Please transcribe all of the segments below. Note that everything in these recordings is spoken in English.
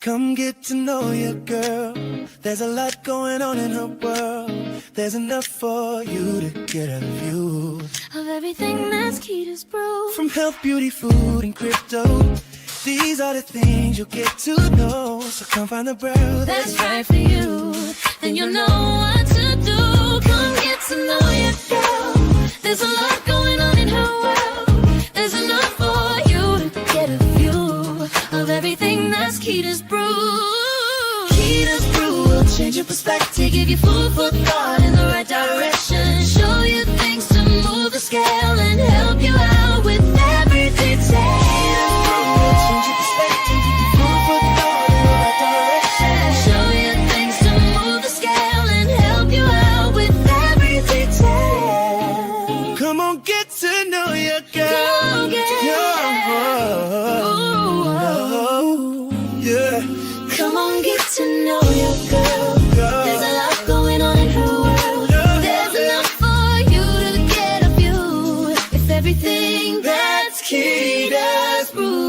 Come get to know your girl. There's a lot going on in her world. There's enough for you to get a view of everything that's Keda's Brew. From health, beauty, food, and crypto, these are the things you'll get to know. So come find the brew that's right for you. Then you'll know what to do. Come get to know your girl. There's a lot going on in her world. There's enough for you to get a view of everything that's Keda's Brew. Keda's Brew will change your perspective, give you food for thought in the right direction, show you things to move the scale and help you out with every detail. Change your perspective, give you food for thought in the right direction, show you things to move the scale and help you out with every detail. Come on, get to know your girl. Come on, get Come on, get to know your girl. There's a lot going on in her world. There's enough for you to get a view. It's everything that's Keda's Brew.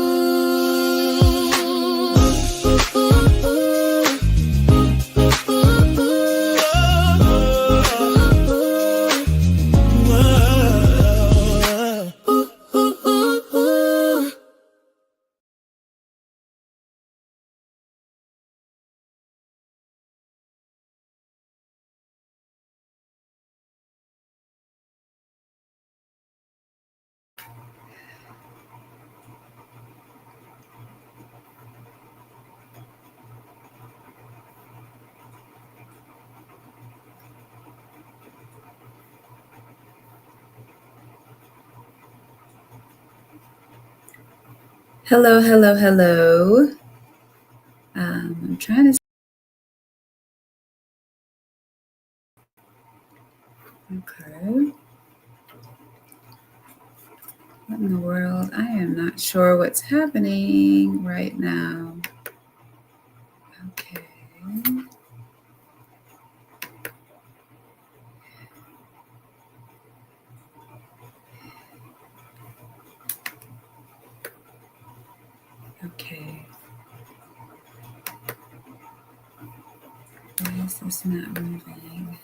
Hello, hello, hello. I'm trying to. Okay. What in the world? I am not sure what's happening right now. Okay. Okay. Why is this not moving?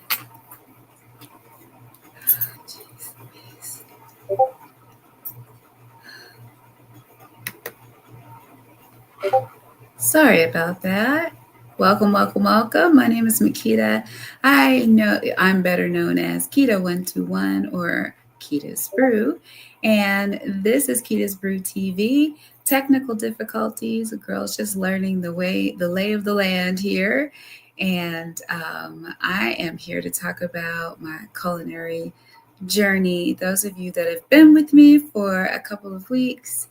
Jeez Louise. Sorry about that. Welcome, welcome, welcome. My name is Keda. I know I'm better known as Keda121 or Keda's Brew. And this is Keda's Brew TV. Technical difficulties, girls just learning the lay of the land here. And I am here to talk about my culinary journey. Those of you that have been with me for a couple of weeks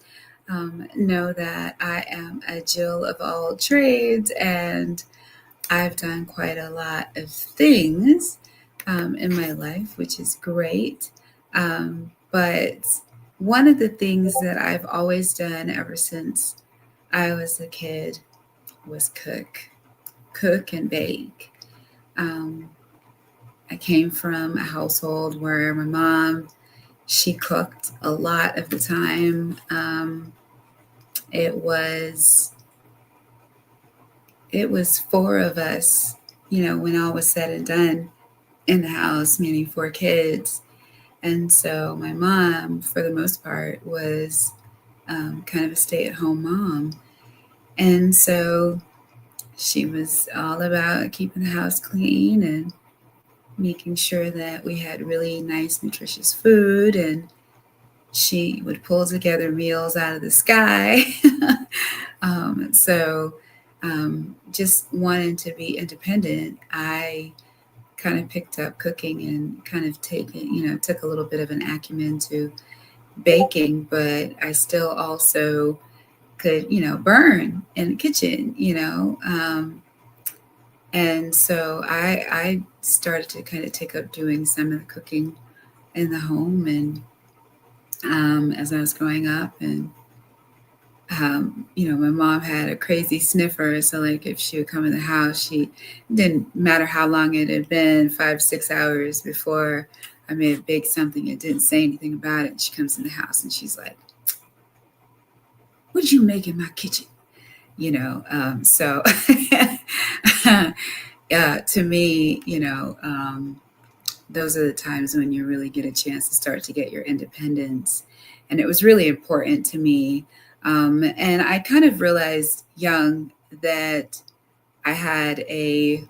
know that I am a Jill of all trades, and I've done quite a lot of things in my life, which is great. But one of the things that I've always done ever since I was a kid was cook and bake. I came from a household where my mom, she cooked a lot of the time. It was 4 of us, when all was said and done in the house, meaning 4 kids. And so my mom, for the most part, was kind of a stay-at-home mom. And so she was all about keeping the house clean and making sure that we had really nice, nutritious food. And she would pull together meals out of the sky. Just wanting to be independent, I kind of picked up cooking and kind of took a little bit of an acumen to baking, but I still also could, burn in the kitchen, and so I started to kind of take up doing some of the cooking in the home. And as I was growing up, and my mom had a crazy sniffer. So like if she would come in the house, she didn't matter how long it had been, 5, 6 hours before I may have baked something and didn't say anything about it. She comes in the house and she's like, "What did you make in my kitchen?" So to me, those are the times when you really get a chance to start to get your independence. And it was really important to me. And I kind of realized young that I had a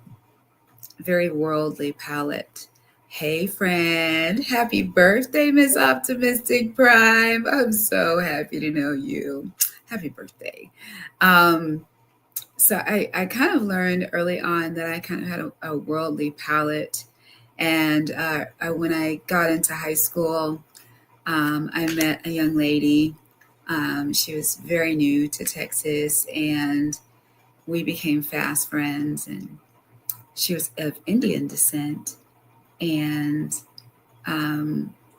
very worldly palate. Hey, friend. Happy birthday, Miss Optimistic Prime. I'm so happy to know you. Happy birthday. Um, so I kind of learned early on that I kind of had a worldly palate. And when I got into high school, I met a young lady. She was very new to Texas, and we became fast friends. And she was of Indian descent, and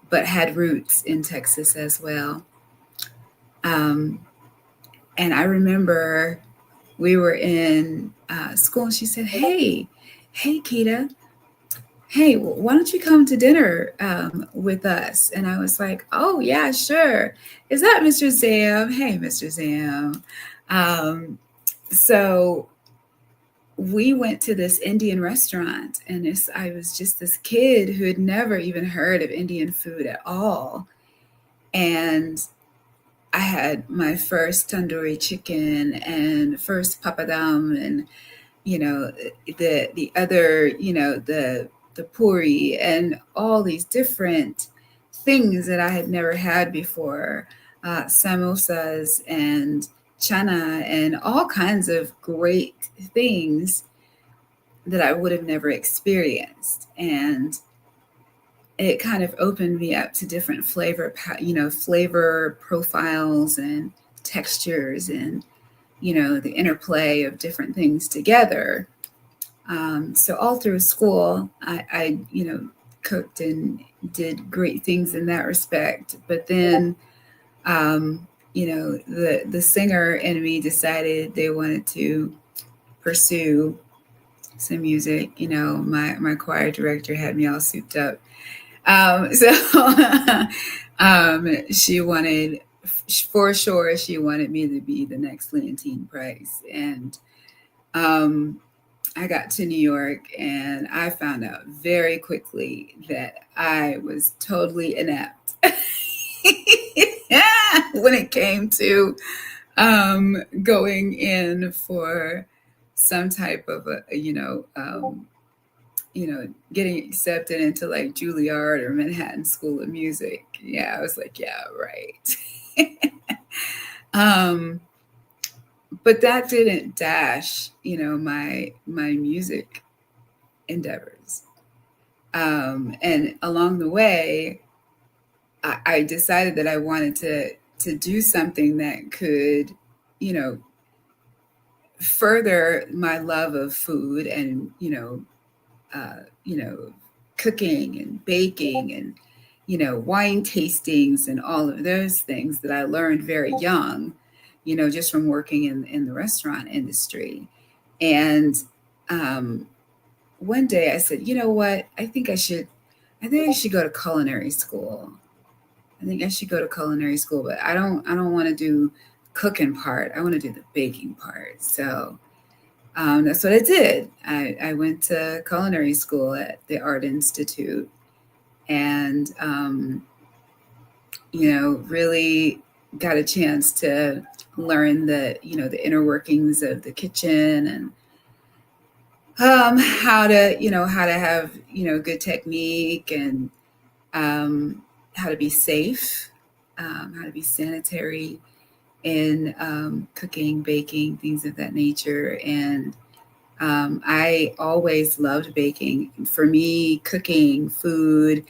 but had roots in Texas as well. Um, and I remember we were in school, and she said, hey, Keda, hey, why don't you come to dinner with us? And I was like, oh, yeah, sure. Is that Mr. Sam? Hey, Mr. Sam. Um, so we went to this Indian restaurant, and I was just this kid who had never even heard of Indian food at all. And I had my first tandoori chicken and first papadam, and the other, the puri, and all these different things that I had never had before, samosas and chana and all kinds of great things that I would have never experienced. And it kind of opened me up to different flavor profiles and textures, and the interplay of different things together. So all through school, I cooked and did great things in that respect. But then, the singer in me decided they wanted to pursue some music. My choir director had me all souped up. So she wanted, for sure, she wanted me to be the next Leontine Price. And I got to New York, and I found out very quickly that I was totally inept when it came to going in for some type of getting accepted into like Juilliard or Manhattan School of Music. Yeah, I was like, yeah, right. um, but that didn't dash, my music endeavors. And along the way, I decided that I wanted to do something that could, you know, further my love of food and cooking and baking and wine tastings and all of those things that I learned very young, just from working in the restaurant industry. And um, one day I said, you know what, I think I should go to culinary school. I think I should go to culinary school, but I don't want to do cooking part. I want to do the baking part. So that's what I did. I went to culinary school at the Art Institute, and really got a chance to learn the inner workings of the kitchen, and how to have good technique, and how to be safe, how to be sanitary in cooking, baking, things of that nature. And I always loved baking. For me, cooking, food,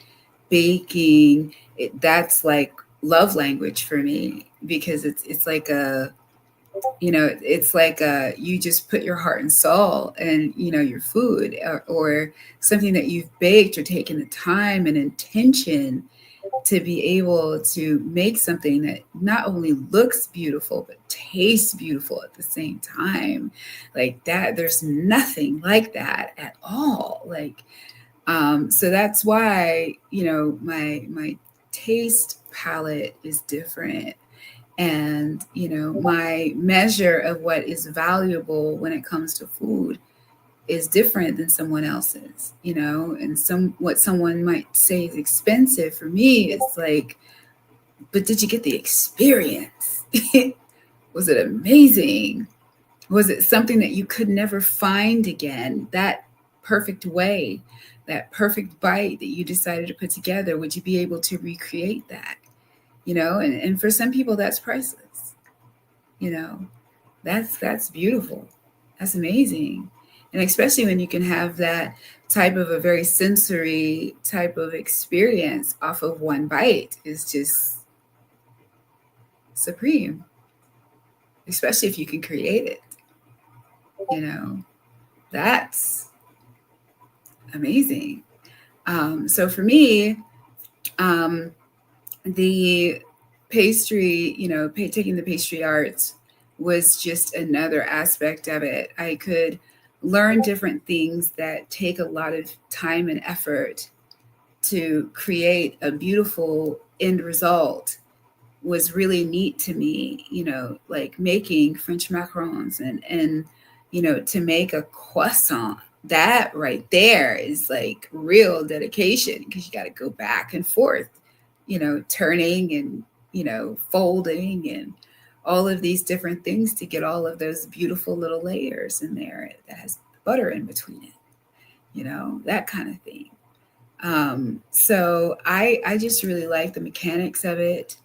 baking, that's like love language for me, because it's like you just put your heart and soul and your food, or something that you've baked or taken the time and intention to be able to make something that not only looks beautiful but tastes beautiful at the same time. Like that, there's nothing like that at all. Like so that's why my taste palette is different. And, my measure of what is valuable when it comes to food is different than someone else's, and what someone might say is expensive for me is like, but did you get the experience? Was it amazing? Was it something that you could never find again? That perfect way, that perfect bite that you decided to put together, would you be able to recreate that? And for some people that's priceless. You know, that's beautiful. That's amazing. And especially when you can have that type of a very sensory type of experience off of one bite is just supreme, especially if you can create it, you know, that's amazing. So for me, um, the pastry, taking the pastry arts was just another aspect of it. I could learn different things that take a lot of time and effort to create a beautiful end result was really neat to me, like making French macarons and to make a croissant. That right there is like real dedication because you got to go back and forth, turning and, folding and all of these different things to get all of those beautiful little layers in there that has butter in between it, that kind of thing. So I just really like the mechanics of it.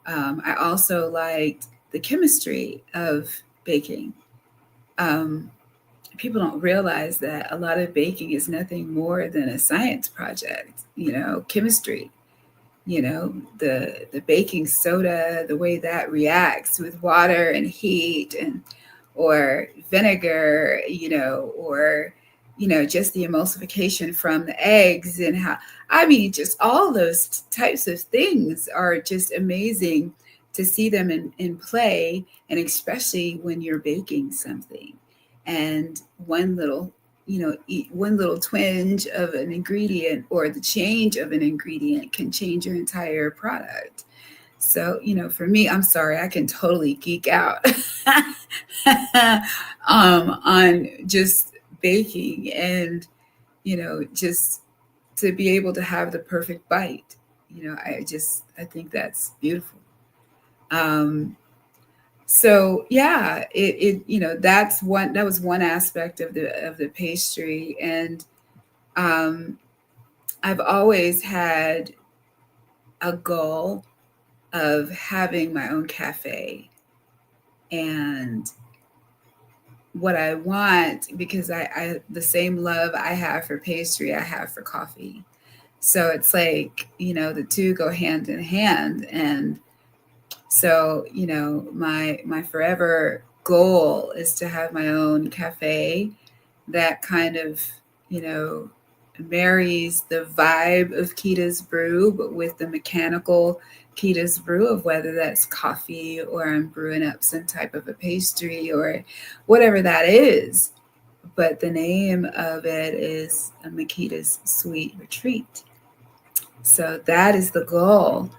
I also liked the chemistry of baking. Um, People don't realize that a lot of baking is nothing more than a science project, chemistry, the baking soda, the way that reacts with water and heat and or vinegar, or just the emulsification from the eggs and how, I mean, just all those types of things are just amazing to see them in play, and especially when you're baking something and one little twinge of an ingredient or the change of an ingredient can change your entire product. So, for me, I'm sorry, I can totally geek out on just baking and, just to be able to have the perfect bite. I think that's beautiful. Um, so yeah, that was one aspect of the pastry. And um, I've always had a goal of having my own cafe. And what I want, because I the same love I have for pastry, I have for coffee. So it's like, the two go hand in hand. And so, my forever goal is to have my own cafe that kind of, you know, marries the vibe of Keda's Brew, but with the mechanical Keda's Brew of whether that's coffee or I'm brewing up some type of a pastry or whatever that is. But the name of it is a Makita's Sweet Retreat. So that is the goal,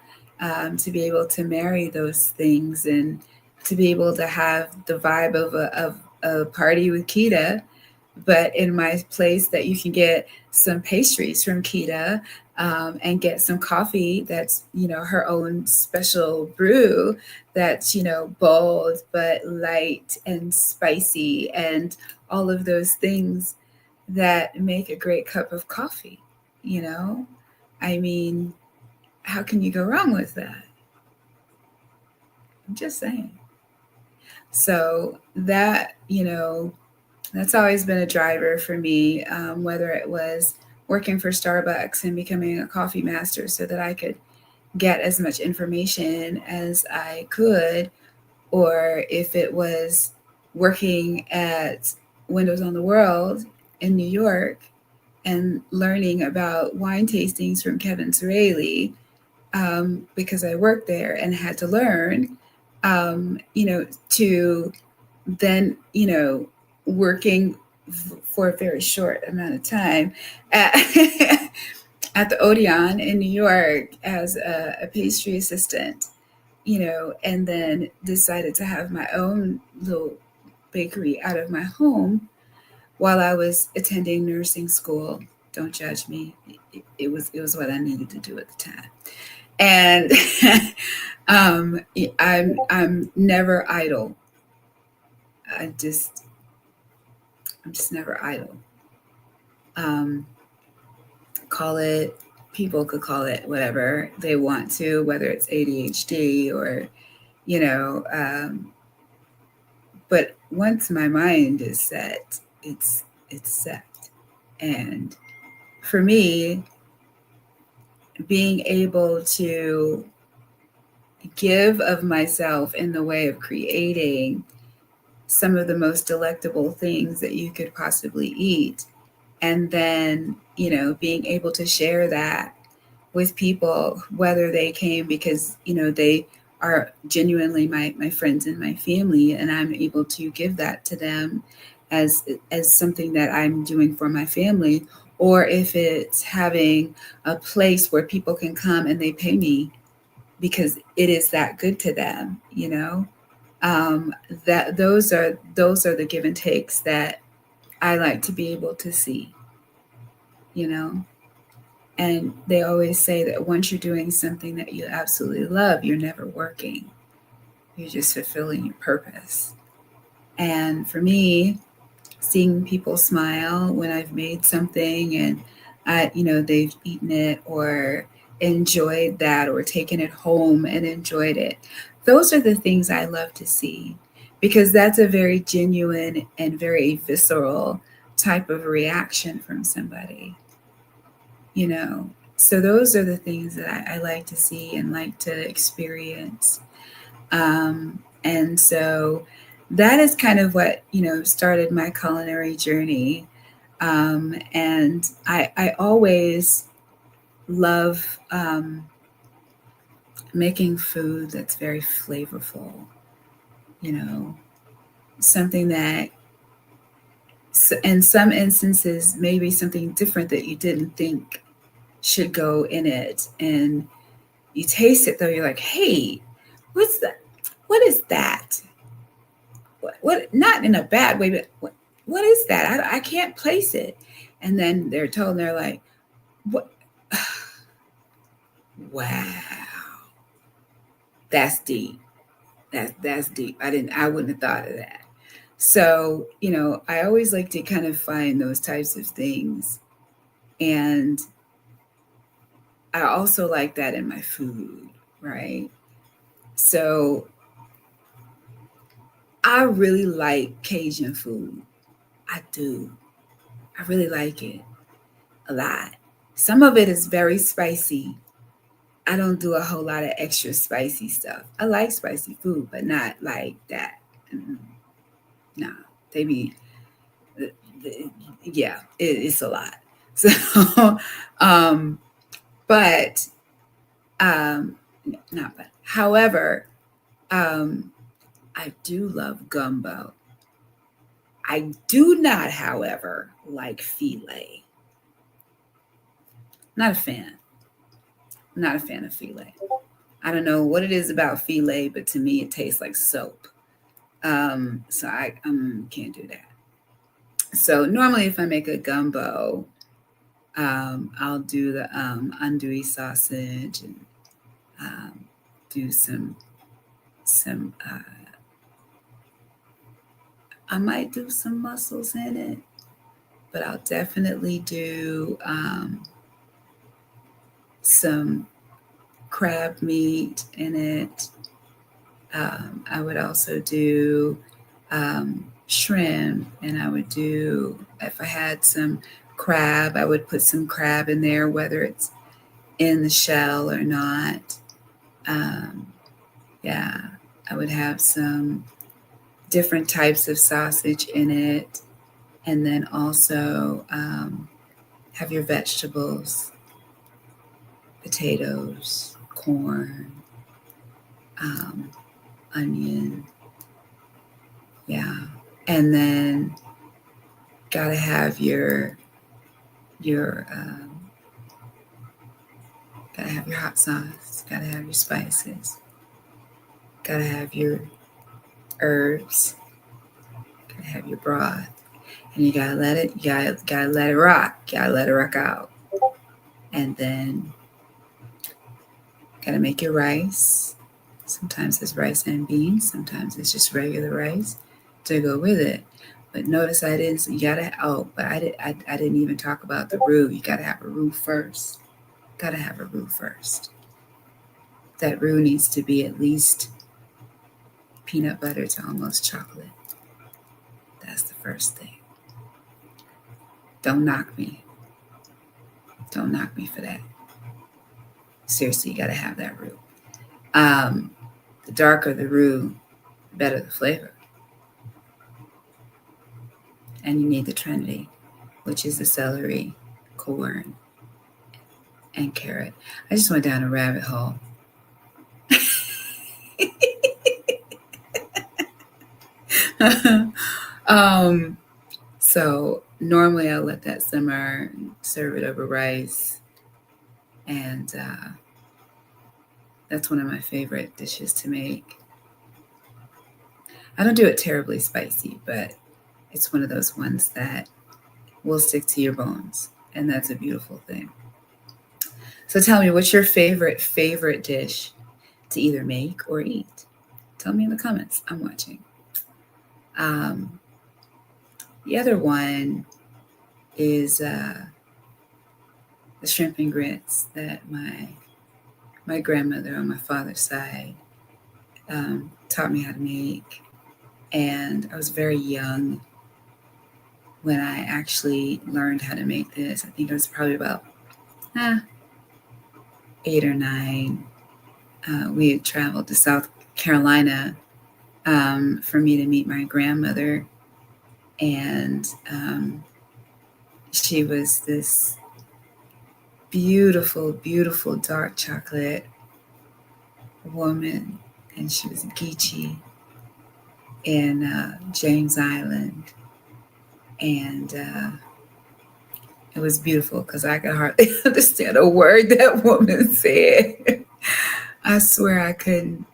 to be able to marry those things and to be able to have the vibe of a party with Keda, but in my place that you can get some pastries from Keda, and get some coffee that's, her own special brew that's, bold but light and spicy and all of those things that make a great cup of coffee, you know? I mean, how can you go wrong with that? I'm just saying. So that, that's always been a driver for me, whether it was working for Starbucks and becoming a coffee master so that I could get as much information as I could, or if it was working at Windows on the World in New York and learning about wine tastings from Kevin Sorelli, because I worked there and had to learn, to then, working for a very short amount of time at, at the Odeon in New York as a pastry assistant. and then decided to have my own little bakery out of my home while I was attending nursing school. Don't judge me. It was what I needed to do at the time. And I'm never idle. I just I'm just never idle. Um, call it People could call it whatever they want to, whether it's ADHD or you know. But once my mind is set, it's set. And for me, being able to give of myself in the way of creating some of the most delectable things that you could possibly eat, and then being able to share that with people, whether they came because they are genuinely my friends and my family, and I'm able to give that to them as something that I'm doing for my family, or if it's having a place where people can come and they pay me because it is that good to them, um, that those are the give and takes that I like to be able to see, you know. And they always say that once you're doing something that you absolutely love, you're never working. You're just fulfilling your purpose. And for me, seeing people smile when I've made something and they've eaten it or enjoyed that or taken it home and enjoyed it. Those are the things I love to see because that's a very genuine and very visceral type of reaction from somebody, you know. So those are the things that I like to see and like to experience. And so that is kind of what, started my culinary journey. And I always love making food that's very flavorful, something that, in some instances, maybe something different that you didn't think should go in it. And you taste it though, you're like, hey, what's that? What is that? What not in a bad way, but what is that? I can't place it. And then they're told, they're like, what? Wow, that's deep. That's deep. I wouldn't have thought of that. So, I always like to kind of find those types of things. And I also like that in my food, right? So I really like Cajun food. I do. I really like it a lot. Some of it is very spicy. I don't do a whole lot of extra spicy stuff. I like spicy food, but not like that. Mm, no, they be, yeah, it's a lot. So, um, but, not but. However, um, I do love gumbo. I do not, however, like filet. Not a fan. Not a fan of filet. I don't know what it is about filet, but to me, it tastes like soap. So I can't do that. So normally, if I make a gumbo, I'll do the andouille sausage and um, do some. I might do some mussels in it, but I'll definitely do some crab meat in it. I would also do shrimp, and I would do, if I had some crab, I would put some crab in there, whether it's in the shell or not. Um, yeah, I would have some different types of sausage in it, and then also have your vegetables, potatoes, corn, um, onion, yeah, and then gotta have your gotta have your hot sauce, gotta have your spices. Gotta have your herbs, gotta have your broth, and you gotta let it rock, gotta let it rock out, and then gotta make your rice. Sometimes it's rice and beans, sometimes it's just regular rice to go with it. But notice I didn't. You gotta. Oh, but I didn't even talk about the roux. You gotta have a roux first. Gotta have a roux first. That roux needs to be at least peanut butter to almost chocolate. That's the first thing. Don't knock me. Don't knock me for that. Seriously, you gotta have that roux. The darker the roux, the better the flavor. And you need the trinity, which is the celery, corn, and carrot. I just went down a rabbit hole. So normally I'll let that simmer, serve it over rice, and that's one of my favorite dishes to make. I don't do it terribly spicy, but it's one of those ones that will stick to your bones, and that's a beautiful thing. So tell me, what's your favorite dish to either make or eat? Tell me in the comments. I'm watching. Um, the other one is the shrimp and grits that my grandmother on my father's side taught me how to make, and I was very young when I actually learned how to make this. I think I was probably about 8 or 9. We had traveled to South Carolina for me to meet my grandmother, and she was this beautiful, beautiful dark chocolate woman, and she was Geechee in James Island, and it was beautiful because I could hardly understand a word that woman said. I swear I couldn't,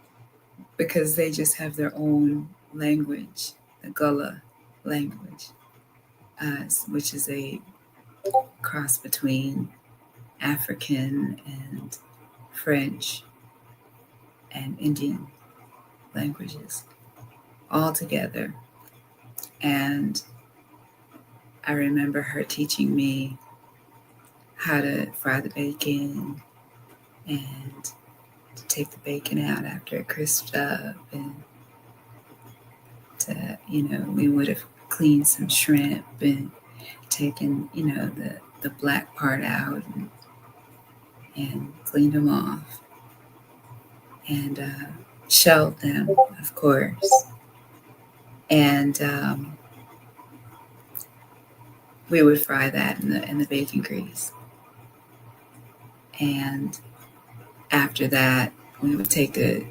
because they just have their own language, the Gullah language, which is a cross between African and French and Indian languages all together. And I remember her teaching me how to fry the bacon and to take the bacon out after it crisped up, and to, we would have cleaned some shrimp and taken, the black part out, and cleaned them off, and shelled them, of course, and we would fry that in the bacon grease. And after that, we would take the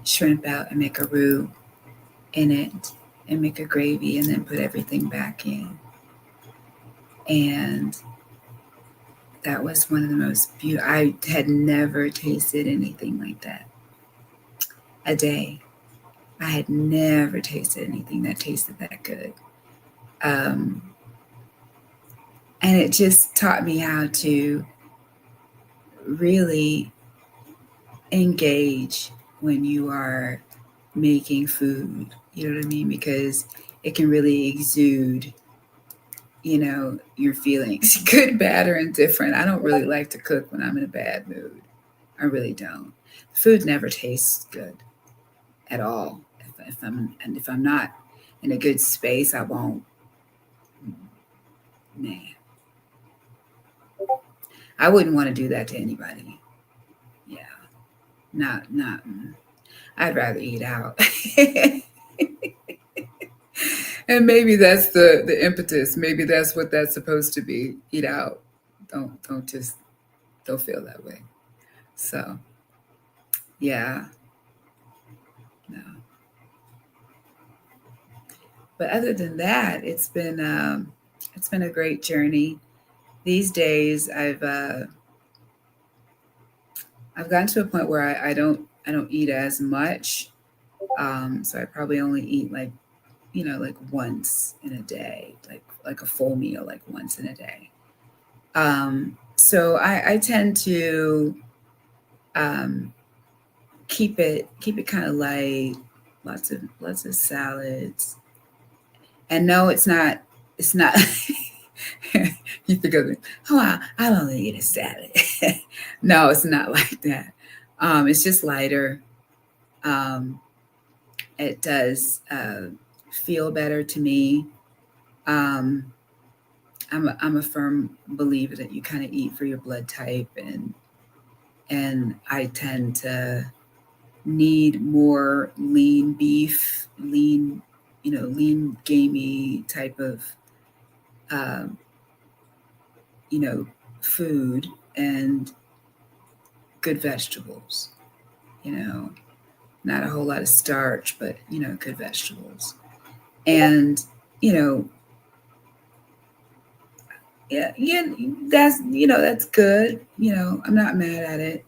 shrimp out and make a roux in it and make a gravy, and then put everything back in. And that was one of the most beautiful. I had never tasted anything like that. A day. I had never tasted anything that tasted that good. And it just taught me how to really engage when you are making food. You know what I mean? Because it can really exude, your feelings, good, bad, or indifferent. I don't really like to cook when I'm in a bad mood. I really don't. Food never tastes good at all. If I'm not in a good space, I won't. Man, I wouldn't want to do that to anybody. Yeah, not. I'd rather eat out. And maybe that's the impetus. Maybe that's what that's supposed to be. Eat out. Don't feel that way. So, yeah. No. But other than that, it's been a great journey. These days, I've gotten to a point where I don't eat as much. So I probably only eat like, like once in a day, like a full meal, like once in a day. So I tend to um, keep it kind of light, lots of salads. And no, it's not. You think of it, oh, I'll only eat a salad. No, it's not like that. It's just lighter. Um, it does feel better to me. Um, I'm a firm believer that you kind of eat for your blood type, and I tend to need more lean beef, lean gamey type of um, you know food, and good vegetables. You know, not a whole lot of starch, but good vegetables. And you know, yeah, yeah, that's good. I'm not mad at it.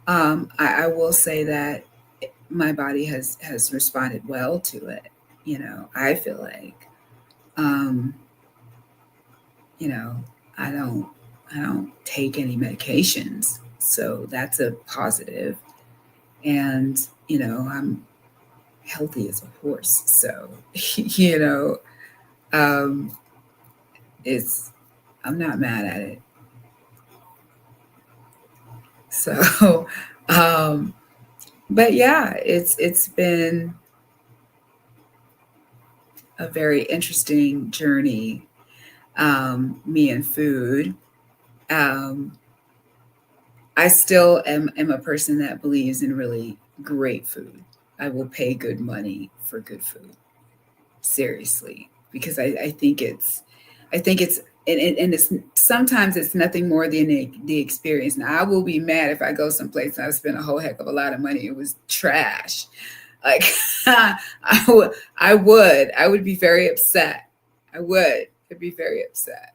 I will say that my body has responded well to it. I feel like, um, you know, I don't I don't take any medications, so that's a positive. And I'm healthy as a horse, so you know, um, it's I'm not mad at it. So, um, but yeah, it's been a very interesting journey, me and food. Um, I still am a person that believes in really great food. I will pay good money for good food, seriously, because I think it's and it's sometimes it's nothing more than the experience. Now I will be mad if I go someplace and I spend a whole heck of a lot of money. It was trash. Like I would be very upset. I would. I'd be very upset.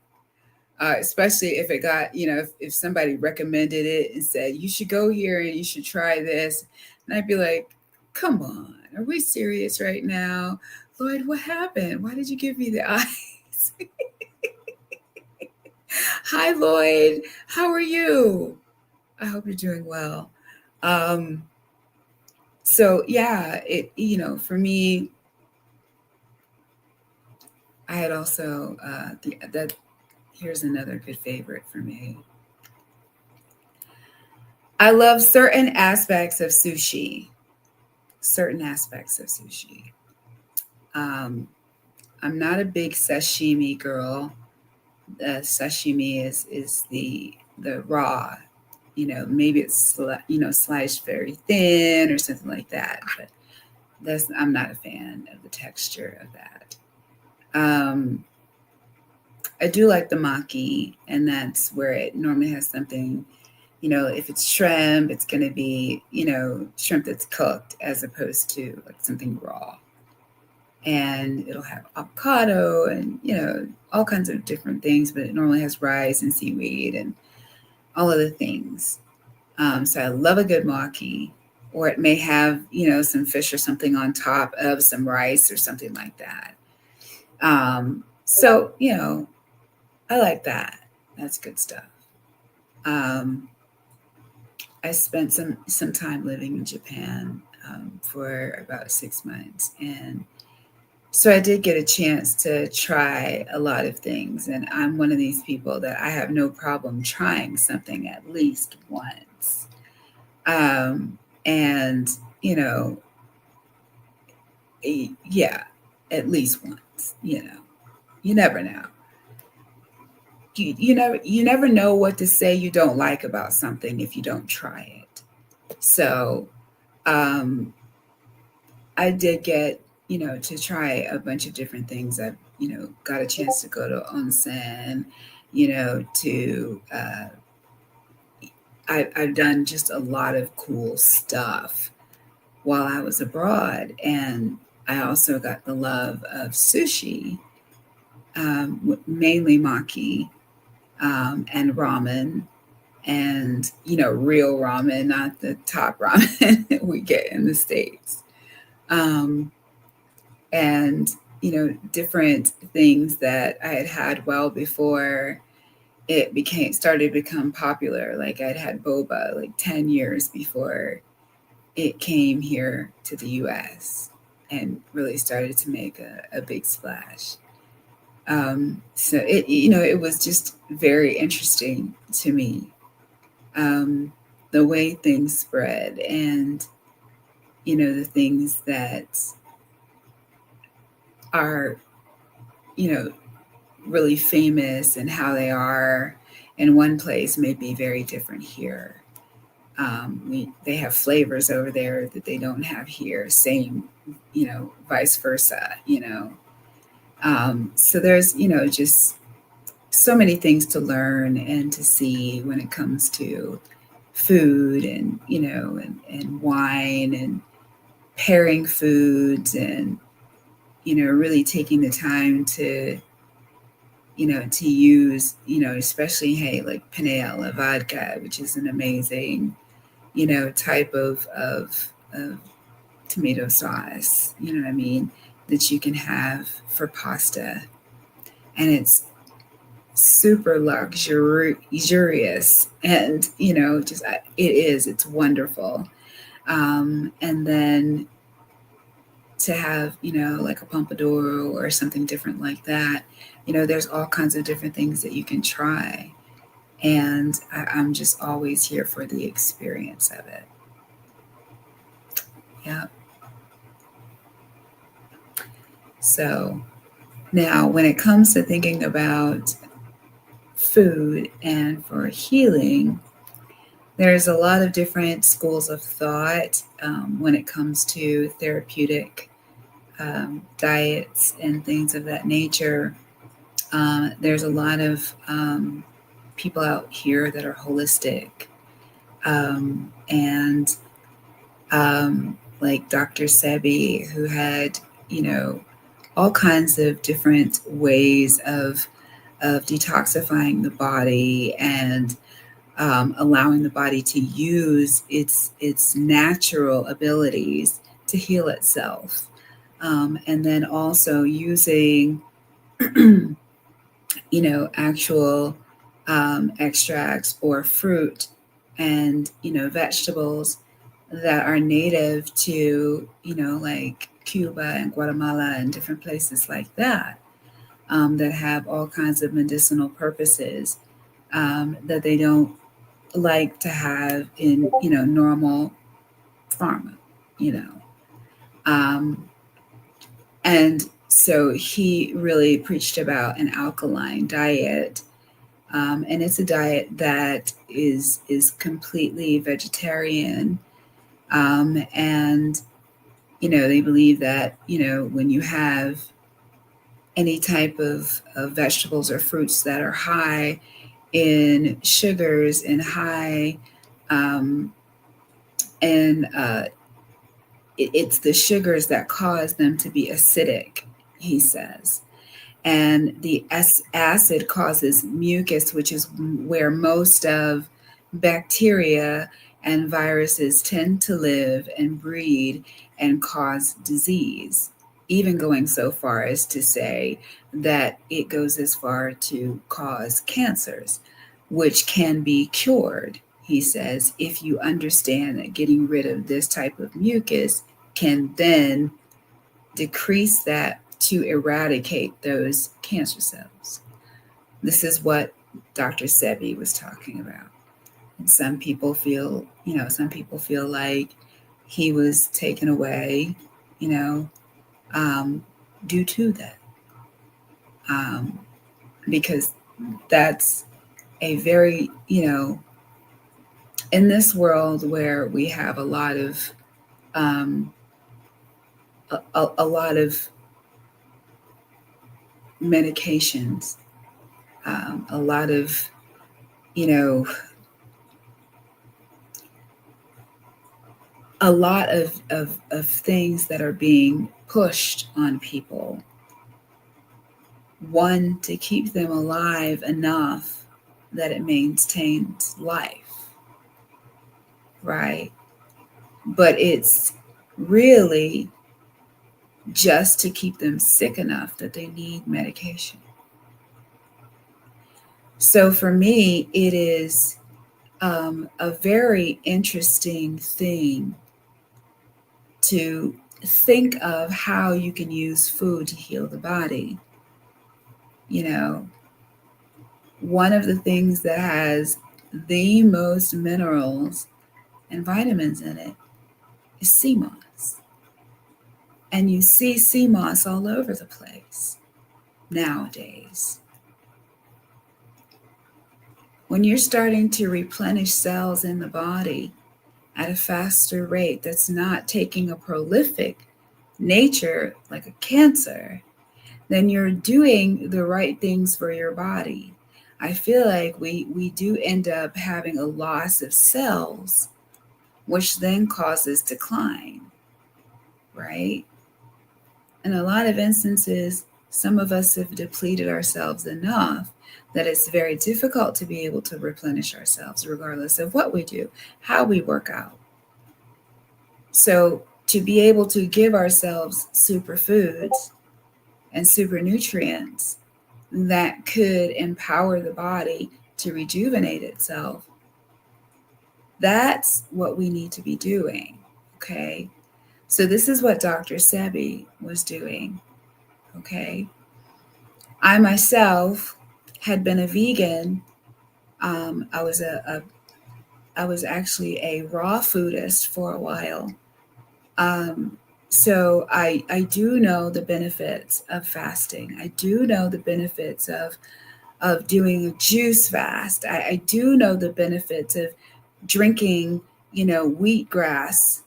Especially if it got, if somebody recommended it and said, you should go here and you should try this. And I'd be like, come on, are we serious right now? Lloyd, what happened? Why did you give me the eyes? Hi, Lloyd. How are you? I hope you're doing well. Um, so yeah, for me, I had also that here's another good favorite for me. I love certain aspects of sushi. Certain aspects of sushi. Um, I'm not a big sashimi girl. Sashimi is the raw. Maybe it's sliced very thin or something like that. But I'm not a fan of the texture of that. I do like the maki, and that's where it normally has something. If it's shrimp, it's going to be, shrimp that's cooked as opposed to like something raw. And it'll have avocado and, all kinds of different things, but it normally has rice and seaweed and all of the things. So I love a good maki, or it may have, some fish or something on top of some rice or something like that. So, I like that. That's good stuff. Um, I spent some time living in Japan for about 6 months, and so I did get a chance to try a lot of things. And I'm one of these people that I have no problem trying something at least once. Um, and you know, yeah, at least once. You never know. You never know what to say you don't like about something if you don't try it. So um, I did get, to try a bunch of different things. I've, got a chance to go to onsen, to I've done just a lot of cool stuff while I was abroad. And I also got the love of sushi, mainly maki, and ramen. and, real ramen, not the top ramen that we get in the States. Um, and, different things that I had well before it started to become popular. Like I'd had boba like 10 years before it came here to the US and really started to make a big splash. So it was just very interesting to me, the way things spread, and the things that are you know really famous and how they are in one place may be very different here. They have flavors over there that they don't have here. Same, vice versa. So there's just so many things to learn and to see when it comes to food, and and wine, and pairing foods, and really taking the time to to use, especially, hey, like panela vodka, which is an amazing, type of tomato sauce, what I mean, that you can have for pasta. And it's super luxurious, and, just, it's wonderful. And then to have, like a pompadour or something different like that, there's all kinds of different things that you can try. And I'm just always here for the experience of it. Yeah. So now, when it comes to thinking about food and for healing, there's a lot of different schools of thought when it comes to therapeutic diets and things of that nature. There's a lot of people out here that are holistic, and like Dr. Sebi, who had, all kinds of different ways of detoxifying the body, and allowing the body to use its natural abilities to heal itself, and then also using actual extracts or fruit, and vegetables that are native to like Cuba and Guatemala and different places like that, that have all kinds of medicinal purposes, that they don't like to have in normal pharma, you know. And so he really preached about an alkaline diet, and it's a diet that is completely vegetarian, and they believe that when you have any type of vegetables or fruits that are high in sugars and high and it's the sugars that cause them to be acidic, he says. And the acid causes mucus, which is where most of bacteria and viruses tend to live and breed and cause disease, even going so far as to say that it goes as far to cause cancers, which can be cured, he says, if you understand that getting rid of this type of mucus can then decrease that to eradicate those cancer cells. This is what Dr. Sebi was talking about. And some people feel like he was taken away, due to that. Because that's a very, in this world where we have a lot of, a lot of medications, a lot of, a lot of things that are being pushed on people. One, to keep them alive enough that it maintains life, right? But it's really just to keep them sick enough that they need medication. So for me, it is a very interesting thing to think of how you can use food to heal the body. You know, one of the things that has the most minerals and vitamins in it is sea moss. And you see sea moss all over the place nowadays. When you're starting to replenish cells in the body at a faster rate that's not taking a prolific nature like a cancer, then you're doing the right things for your body. I feel like we do end up having a loss of cells, which then causes decline, right? In a lot of instances, some of us have depleted ourselves enough that it's very difficult to be able to replenish ourselves, regardless of what we do, how we work out. So, to be able to give ourselves superfoods and super nutrients that could empower the body to rejuvenate itself, that's what we need to be doing. Okay. So, this is what Dr. Sebi was doing. Okay. I myself had been a vegan. I was I was actually a raw foodist for a while. Um, so I do know the benefits of fasting. I do know the benefits of doing a juice fast. I do know the benefits of drinking, wheatgrass,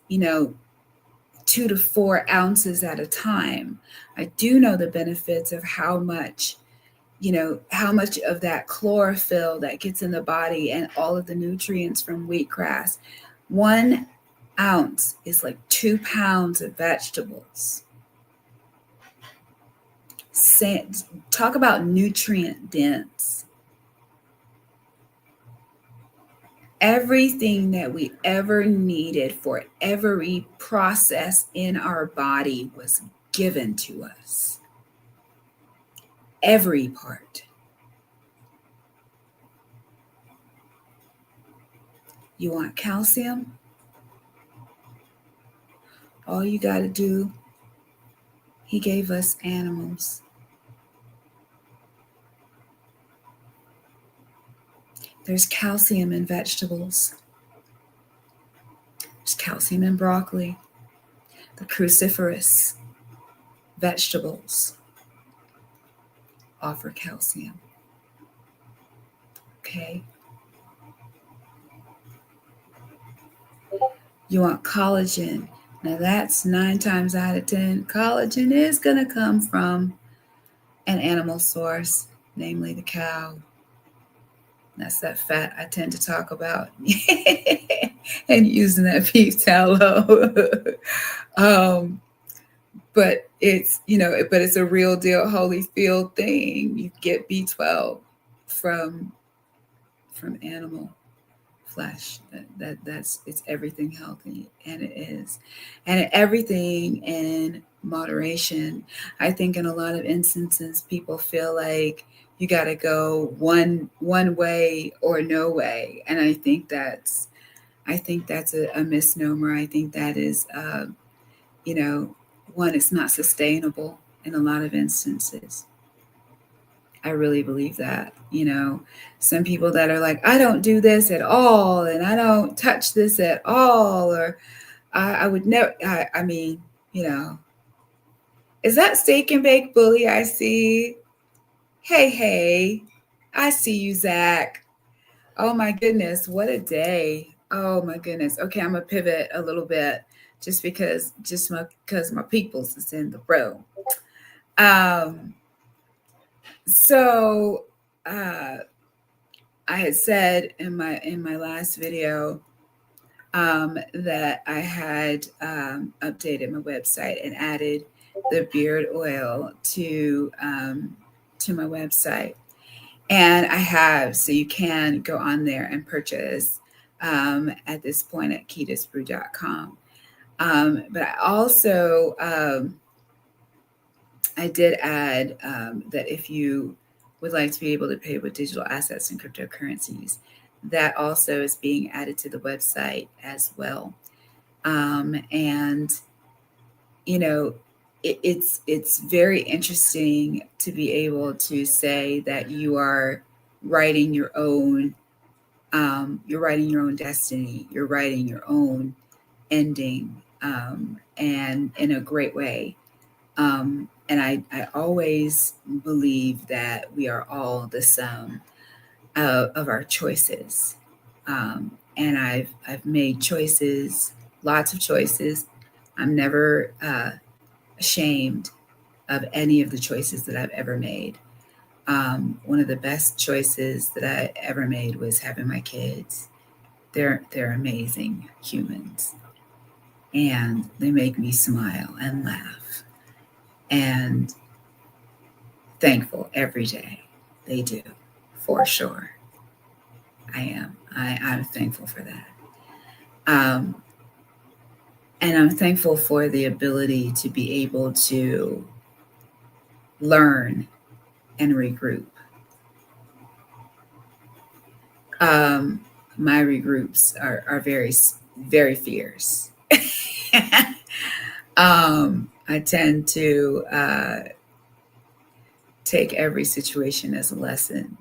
2 to 4 ounces at a time. I do know the benefits of how much of that chlorophyll that gets in the body and all of the nutrients from wheatgrass. 1 ounce is like 2 pounds of vegetables. Talk about nutrient dense. Everything that we ever needed for every process in our body was given to us. Every part. You want calcium? All you got to do, he gave us animals. There's calcium in vegetables. There's calcium in broccoli, the cruciferous vegetables offer calcium. Okay. You want collagen. Now that's 9 times out of 10. Collagen is going to come from an animal source, namely the cow. That's that fat I tend to talk about. And using that beef tallow. But it's, but it's a real deal Holyfield thing. You get B12 from animal flesh. That's it's everything healthy, and it is, and everything in moderation. I think in a lot of instances people feel like you got to go one way or no way, and I think that's a misnomer. I think that is one, it's not sustainable in a lot of instances. I really believe that. Some people that are like, I don't do this at all, and I don't touch this at all, or I would never. I mean, is that steak and bake bully I see? Hey, I see you, Zach. Oh my goodness, what a day. Oh my goodness. Okay, I'm gonna pivot a little bit just because my peoples is in the room. So I had said in my last video that I had updated my website and added the beard oil to my website. And I have, so you can go on there and purchase at this point at kedasbrew.com. But I also, I did add that if you would like to be able to pay with digital assets and cryptocurrencies, that also is being added to the website as well. And you know, it's very interesting to be able to say that you are writing your own you're writing your own destiny, you're writing your own ending, and in a great way. And I always believe that we are all the sum of our choices. And I've made choices, lots of choices. I'm never ashamed of any of the choices that I've ever made. One of the best choices that I ever made was having my kids. They're amazing humans, and they make me smile and laugh, and thankful every day. They do, for sure. I am. I'm thankful for that. Um, and I'm thankful for the ability to be able to learn and regroup. My regroups are very fierce. I tend to take every situation as a lesson.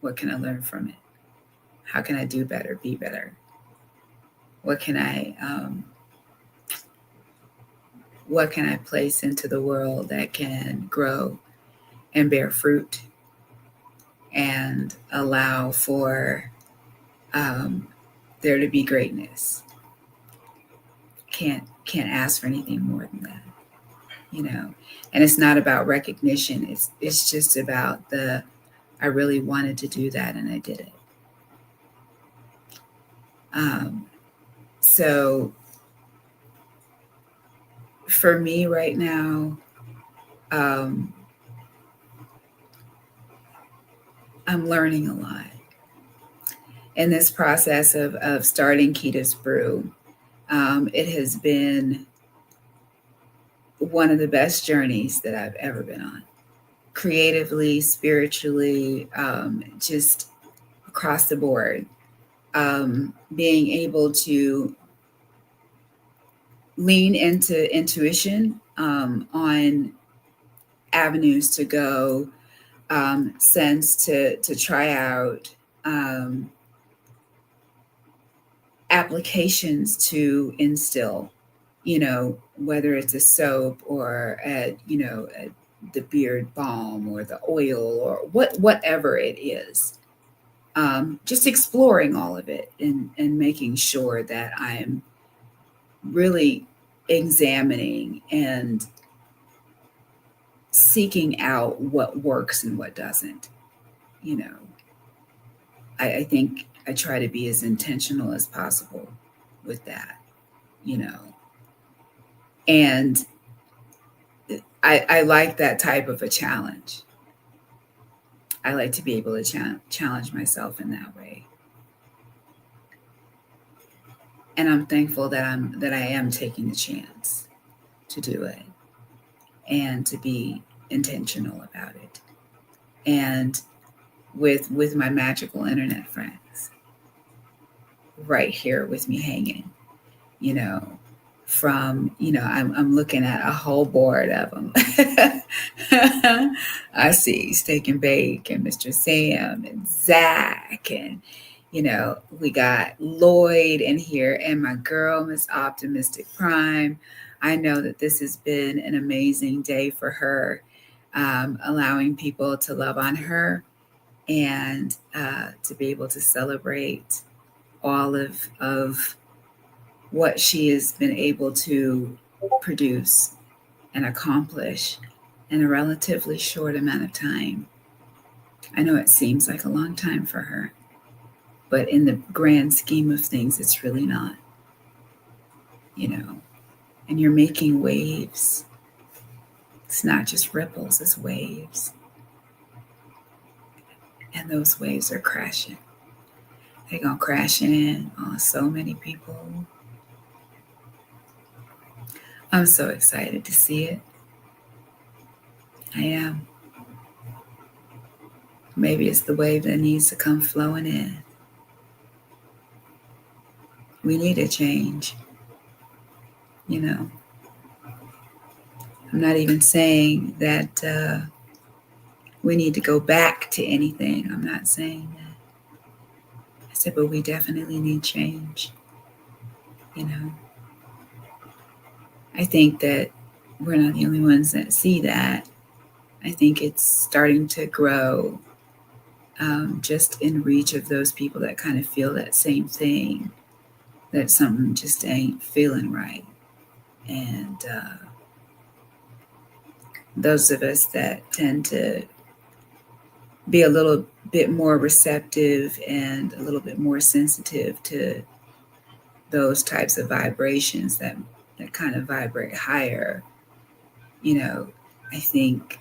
What can I learn from it? How can I do better, be better? What can I place into the world that can grow and bear fruit and allow for there to be greatness? Can't ask for anything more than that, you know. And it's not about recognition. It's just about I really wanted to do that and I did it. So for me right now, I'm learning a lot in this process of starting Keda's Brew. It has been one of the best journeys that I've ever been on, creatively, spiritually, just across the board. Being able to lean into intuition on avenues to go, sense to try out, applications to instill, whether it's a soap or the beard balm or the oil or whatever it is. Just exploring all of it and making sure that I'm really examining and seeking out what works and what doesn't. You know, I think I try to be as intentional as possible with that, you know. And I like that type of a challenge. I like to be able to challenge myself in that way. And I'm thankful that I am taking the chance to do it and to be intentional about it. And with my magical internet friends right here with me hanging, from, I'm looking at a whole board of them. I see Steak and Bake and Mr. Sam and Zach and, we got Lloyd in here and my girl, Miss Optimistic Prime. I know that this has been an amazing day for her, allowing people to love on her and to be able to celebrate all of what she has been able to produce and accomplish in a relatively short amount of time. I know it seems like a long time for her, but in the grand scheme of things, it's really not, and you're making waves. It's not just ripples, it's waves. And those waves are crashing. They're going to crash in on so many people. I'm so excited to see it. I am. Maybe it's the wave that needs to come flowing in. We need a change. You know, I'm not even saying that we need to go back to anything. I'm not saying that. I said, but we definitely need change. You know, I think that we're not the only ones that see that. I think it's starting to grow just in reach of those people that kind of feel that same thing, that something just ain't feeling right. And those of us that tend to be a little bit more receptive and a little bit more sensitive to those types of vibrations that kind of vibrate higher, you know, I think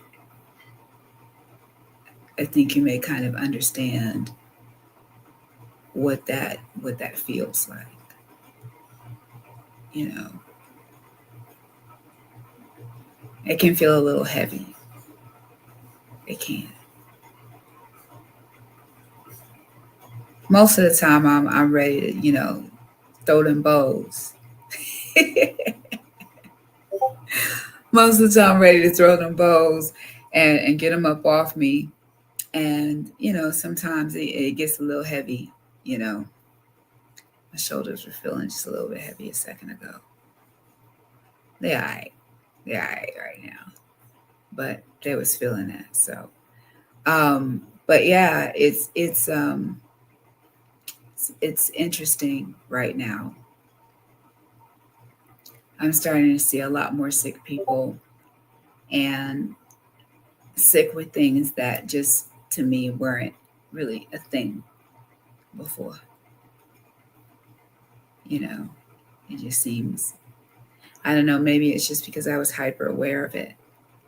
you may kind of understand what that feels like. You know, it can feel a little heavy. It can. Most of the time, I'm ready to, you know, throw them bows. Most of the time, I'm ready to throw them bows and get them up off me. And you know, sometimes it gets a little heavy. You know, my shoulders were feeling just a little bit heavy a second ago. They're all right. They're all right right now. But they was feeling that. So, but yeah, it's interesting right now. I'm starting to see a lot more sick people and sick with things that just to me weren't really a thing before. You know, it just seems, I don't know, maybe it's just because I was hyper aware of it.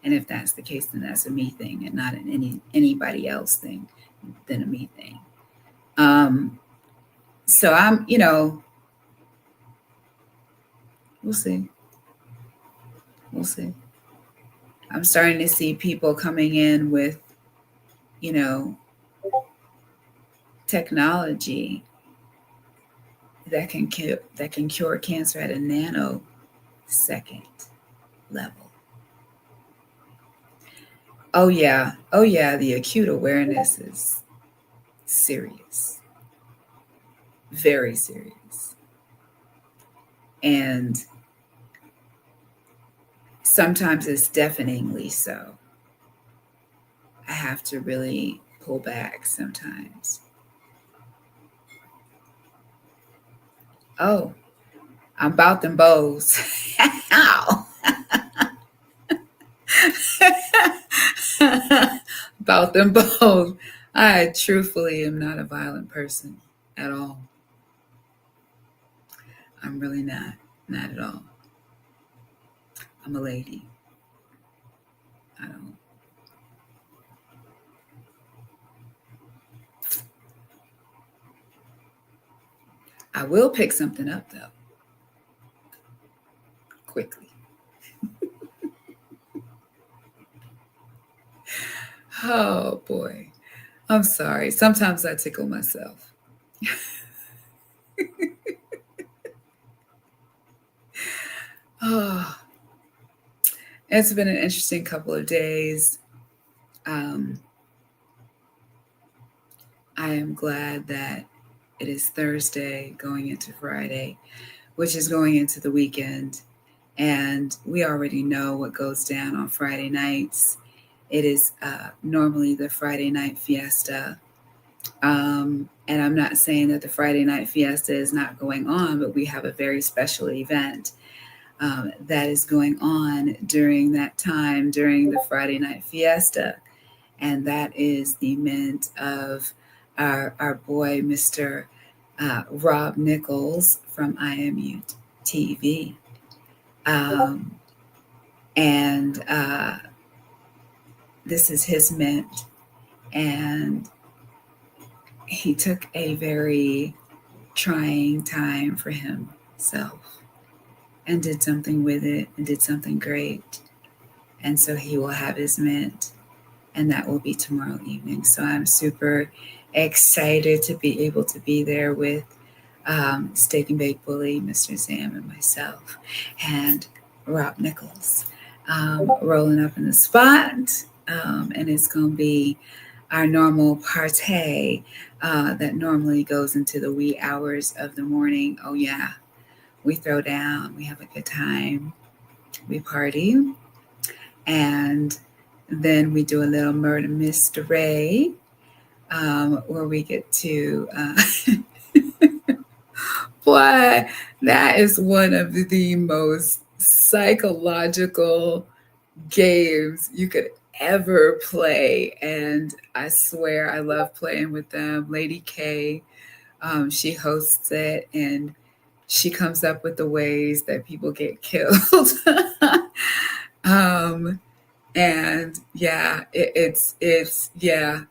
And if that's the case, then that's a me thing and not an anybody else thing, than a me thing. Um, so I'm, you know, we'll see. We'll see. I'm starting to see people coming in with, you know, technology that can cure cancer at a nanosecond level. Oh yeah, the acute awareness is serious, very serious. And sometimes it's deafeningly so. I have to really pull back sometimes. Oh, I'm about them bows. Ow. About them bows. I truthfully am not a violent person at all. I'm really not at all. I'm a lady. I don't. I will pick something up though, quickly. Oh boy. I'm sorry. Sometimes I tickle myself. Oh, it's been an interesting couple of days. Um, I am glad that it is Thursday going into Friday, which is going into the weekend. And we already know what goes down on Friday nights. It is normally the Friday night fiesta. And I'm not saying that the Friday night fiesta is not going on, but we have a very special event that is going on during that time, during the Friday night fiesta. And that is the mint of our boy, Mr. Rob Nichols from IMU TV. And this is his mint. And he took a very trying time for himself and did something with it and did something great. And so he will have his mint, and that will be tomorrow evening. So I'm super excited to be able to be there with Steak and Bake Bully, Mr. Zam, and myself, and Rob Nichols rolling up in the spot. And it's going to be our normal party that normally goes into the wee hours of the morning. Oh, yeah. We throw down, we have a good time, we party, and then we do a little murder mystery where we get to, boy, that is one of the most psychological games you could ever play. And I swear I love playing with them. Lady K, she hosts it, and she comes up with the ways that people get killed. um, and yeah, it's Mr.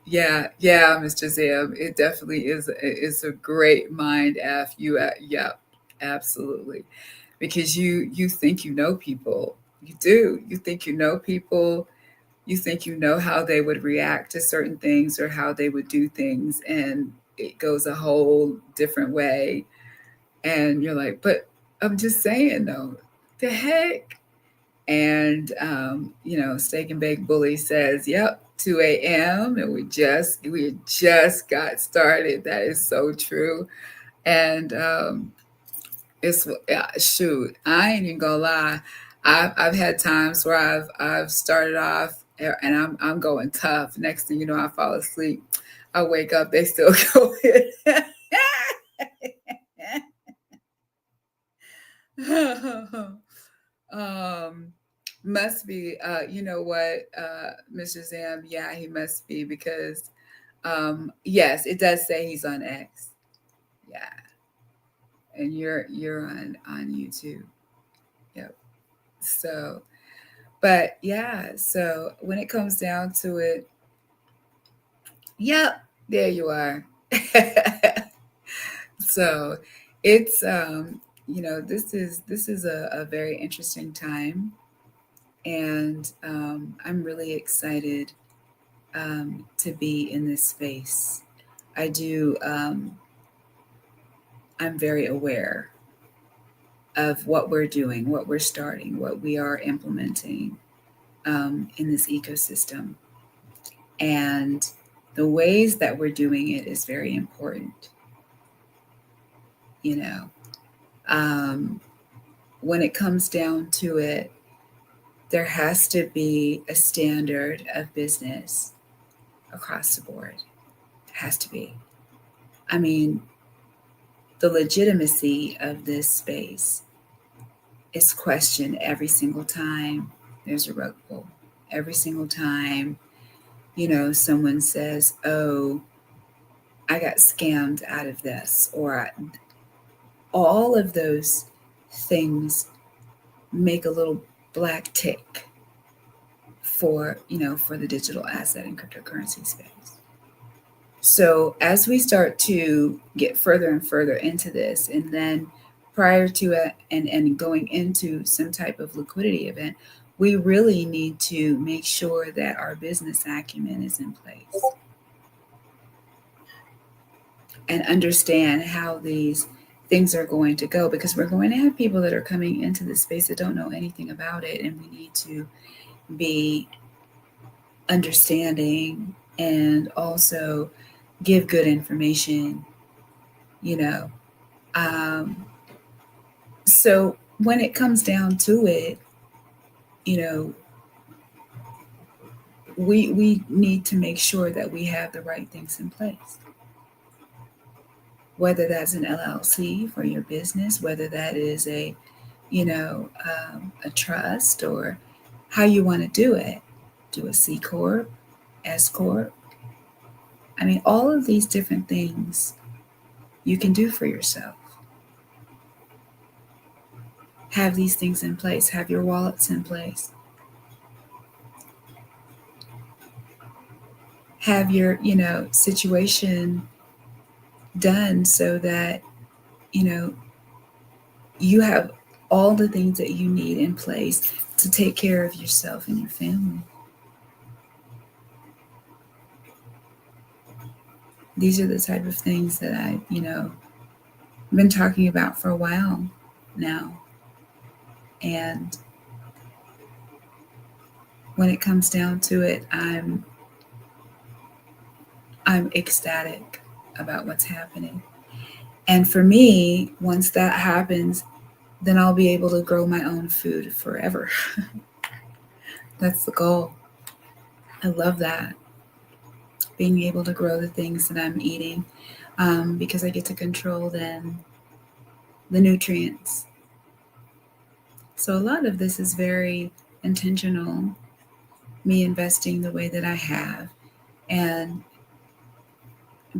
Zam. It definitely is a great mind f. Yeah, absolutely, because you think you know people. You do. You think you know people. You think you know how they would react to certain things or how they would do things, and it goes a whole different way. And you're like, but I'm just saying though, the heck. And Steak and Bake Bully says, "Yep, 2 a.m. and we just got started." That is so true. And it's shoot, I ain't even gonna lie. I've had times where I've started off and I'm going tough. Next thing you know, I fall asleep. I wake up, they still going. um must be you know what, Mr. Zam, yeah, he must be, because yes, it does say he's on X. Yeah. And you're on YouTube. Yep. So, but yeah, so when it comes down to it, yep, there you are. So it's this is a very interesting time, and I'm really excited to be in this space. I do. I'm very aware of what we're doing, what we're starting, what we are implementing in this ecosystem, and the ways that we're doing it is very important. You know, when it comes down to it, there has to be a standard of business across the board. It has to be. I mean, the legitimacy of this space is questioned every single time there's a rug pull. Every single time, someone says, "Oh, I got scammed out of this," or all of those things make a little black tick for the digital asset and cryptocurrency space. So as we start to get further and further into this, and then prior to it and going into some type of liquidity event, we really need to make sure that our business acumen is in place and understand how these things are going to go, because we're going to have people that are coming into this space that don't know anything about it, and we need to be understanding and also give good information, so when it comes down to it, we need to make sure that we have the right things in place, whether that's an LLC for your business, whether that is a trust, or how you want to do it. Do a C Corp, S Corp. I mean, all of these different things you can do for yourself. Have these things in place. Have your wallets in place. Have your, situation done so that, you know, you have all the things that you need in place to take care of yourself and your family. These are the type of things that I, been talking about for a while now. And when it comes down to it, I'm ecstatic about what's happening. And for me, once that happens, then I'll be able to grow my own food forever. That's the goal. I love that. Being able to grow the things that I'm eating, because I get to control then the nutrients. So a lot of this is very intentional, me investing the way that I have and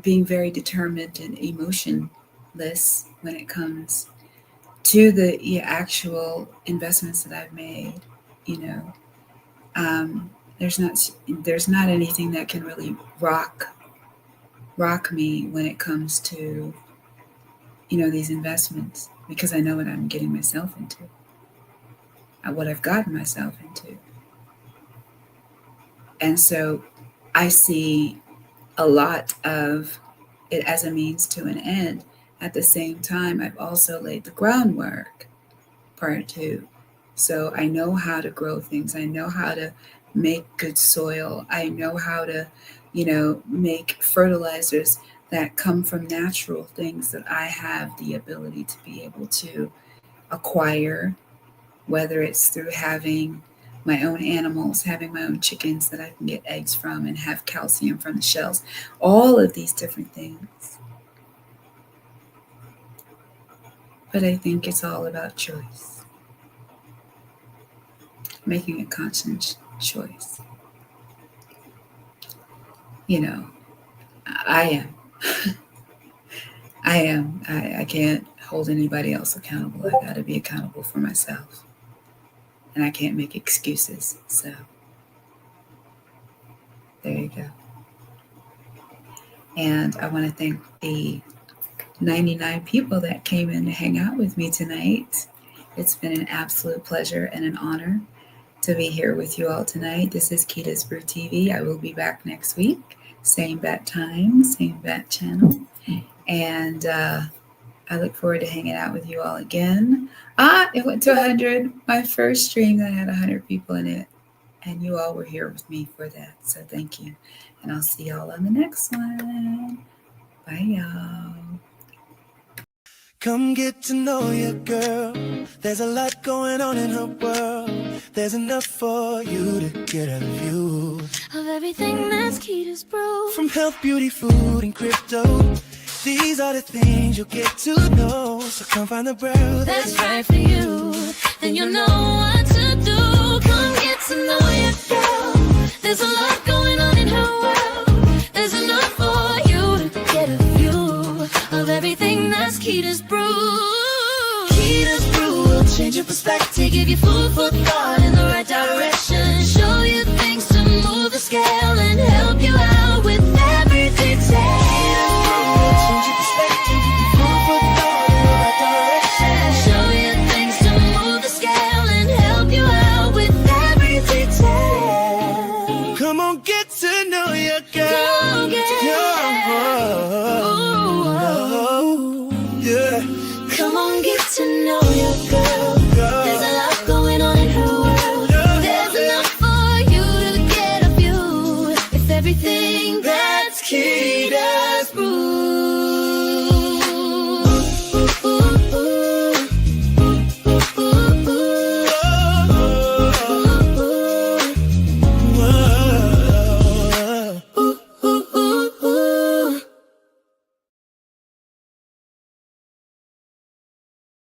being very determined and emotionless when it comes to the actual investments that I've made. There's not anything that can really rock me when it comes to these investments, because I know what I'm getting myself into, what I've gotten myself into. And so I see a lot of it as a means to an end. At the same time, I've also laid the groundwork, part two. So I know how to grow things. I know how to make good soil. I know how to, make fertilizers that come from natural things that I have the ability to be able to acquire, whether it's through having my own animals, having my own chickens that I can get eggs from and have calcium from the shells, all of these different things. But I think it's all about choice, making a conscious choice. I am. I can't hold anybody else accountable. I got to be accountable for myself. And I can't make excuses. So there you go. And I want to thank the 99 people that came in to hang out with me tonight. It's been an absolute pleasure and an honor to be here with you all tonight. This is Keda's Brew TV. I will be back next week. Same bat time, same bat channel. And I look forward to hanging out with you all again. It went to 100. My first stream that had 100 people in it. And you all were here with me for that. So thank you. And I'll see y'all on the next one. Bye, y'all. Come get to know your girl. There's a lot going on in her world. There's enough for you to get a view of everything that's Keda's Brew. From health, beauty, food, and crypto, these are the things you'll get to know. So come find the brew that's right for you. Then you'll know what to do. Come get to know your girl. There's a lot going on in her world. There's enough for you to get a view of everything that's Keda's Brew. Keda's Brew will change your perspective, give you food for thought.